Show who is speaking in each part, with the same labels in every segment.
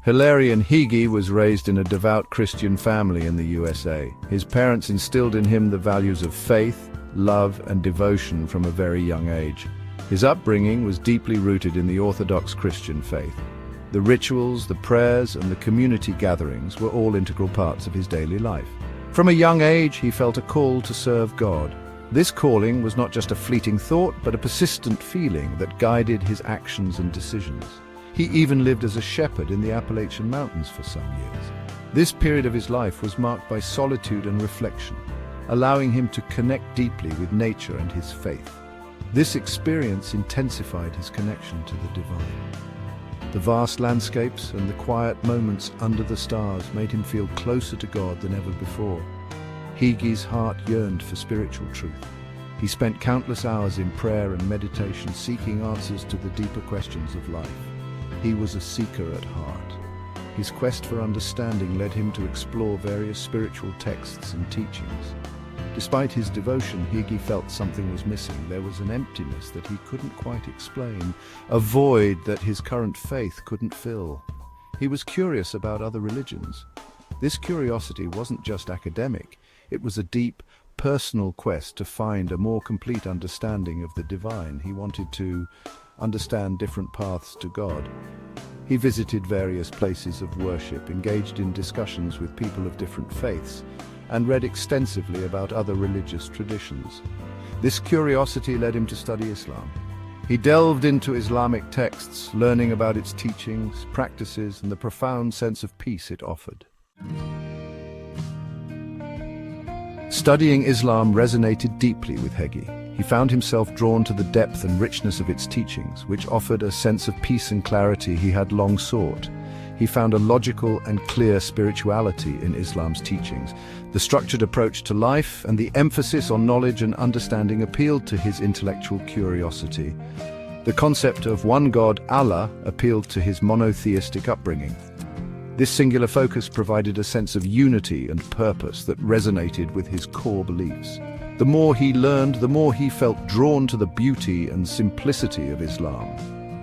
Speaker 1: Hilarion Heagy was raised in a devout Christian family in the USA. His parents instilled in him the values of faith, love, and devotion from a very young age. His upbringing was deeply rooted in the Orthodox Christian faith. The rituals, the prayers, and the community gatherings were all integral parts of his daily life. From a young age, he felt a call to serve God. This calling was not just a fleeting thought, but a persistent feeling that guided his actions and decisions. He even lived as a shepherd in the Appalachian Mountains for some years. This period of his life was marked by solitude and reflection, allowing him to connect deeply with nature and his faith. This experience intensified his connection to the divine. The vast landscapes and the quiet moments under the stars made him feel closer to God than ever before. Heagy's heart yearned for spiritual truth. He spent countless hours in prayer and meditation, seeking answers to the deeper questions of life. He was a seeker at heart. His quest for understanding led him to explore various spiritual texts and teachings. Despite his devotion, Heagy felt something was missing. There was an emptiness that he couldn't quite explain, a void that his current faith couldn't fill. He was curious about other religions. This curiosity wasn't just academic, it was a deep, personal quest to find a more complete understanding of the divine. He wanted to understand different paths to God. He visited various places of worship, engaged in discussions with people of different faiths, and read extensively about other religious traditions. This curiosity led him to study Islam. He delved into Islamic texts, learning about its teachings, practices, and the profound sense of peace it offered. Studying Islam resonated deeply with Heagy. He found himself drawn to the depth and richness of its teachings, which offered a sense of peace and clarity he had long sought. He found a logical and clear spirituality in Islam's teachings. The structured approach to life and the emphasis on knowledge and understanding appealed to his intellectual curiosity. The concept of one God, Allah, appealed to his monotheistic upbringing. This singular focus provided a sense of unity and purpose that resonated with his core beliefs. The more he learned, the more he felt drawn to the beauty and simplicity of Islam.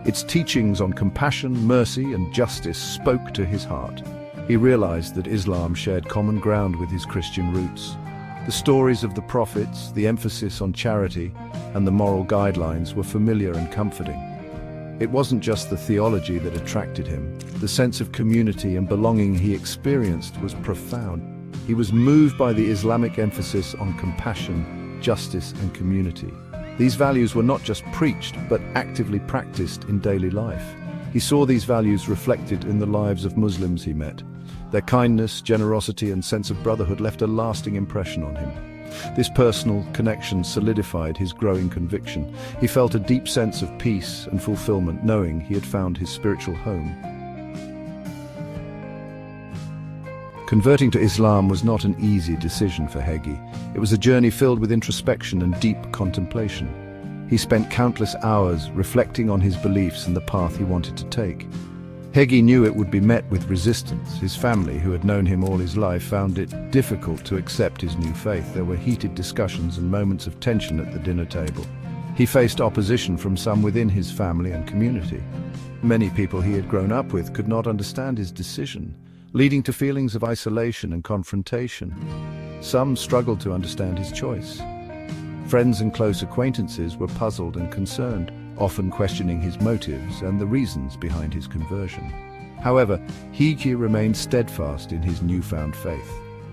Speaker 1: Its teachings on compassion, mercy, and justice spoke to his heart. He realized that Islam shared common ground with his Christian roots. The stories of the prophets, the emphasis on charity, and the moral guidelines were familiar and comforting. It wasn't just the theology that attracted him. The sense of community and belonging he experienced was profound. He was moved by the Islamic emphasis on compassion, justice, and community. These values were not just preached, but actively practiced in daily life. He saw these values reflected in the lives of Muslims he met. Their kindness, generosity, and sense of brotherhood left a lasting impression on him. This personal connection solidified his growing conviction. He felt a deep sense of peace and fulfillment, knowing he had found his spiritual home. Converting to Islam was not an easy decision for Heagy. It was a journey filled with introspection and deep contemplation. He spent countless hours reflecting on his beliefs and the path he wanted to take. Heagy knew it would be met with resistance. His family, who had known him all his life, found it difficult to accept his new faith. There were heated discussions and moments of tension at the dinner table. He faced opposition from some within his family and community. Many people he had grown up with could not understand his decision, leading to feelings of isolation and confrontation. Some struggled to understand his choice. Friends and close acquaintances were puzzled and concerned, often questioning his motives and the reasons behind his conversion. However, Heagy remained steadfast in his newfound faith.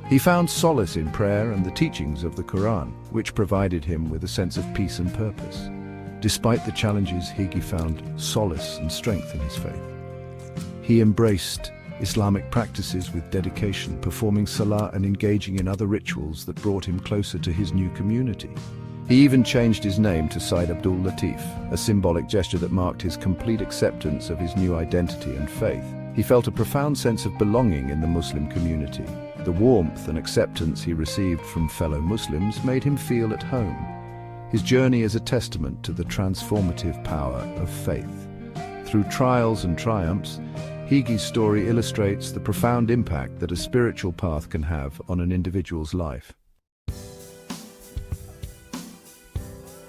Speaker 1: He found solace in prayer and the teachings of the Quran, which provided him with a sense of peace and purpose. Despite the challenges, Heagy found solace and strength in his faith. He embraced Islamic practices with dedication, performing salah and engaging in other rituals that brought him closer to his new community. He even changed his name to Said Abdul Latif, a symbolic gesture that marked his complete acceptance of his new identity and faith. He felt a profound sense of belonging in the Muslim community. The warmth and acceptance he received from fellow Muslims made him feel at home. His journey is a testament to the transformative power of faith. Through trials and triumphs, Heagy's story illustrates the profound impact that a spiritual path can have on an individual's life.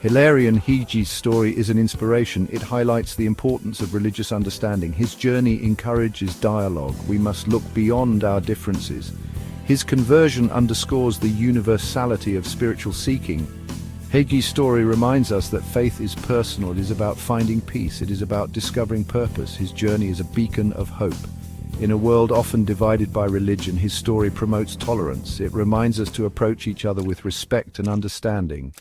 Speaker 1: Hilarion Heagy's story is an inspiration. It highlights the importance of religious understanding. His journey encourages dialogue. We must look beyond our differences. His conversion underscores the universality of spiritual seeking. Heagy's story reminds us that faith is personal. It is about finding peace. It is about discovering purpose. His journey is a beacon of hope. In a world often divided by religion, his story promotes tolerance. It reminds us to approach each other with respect and understanding.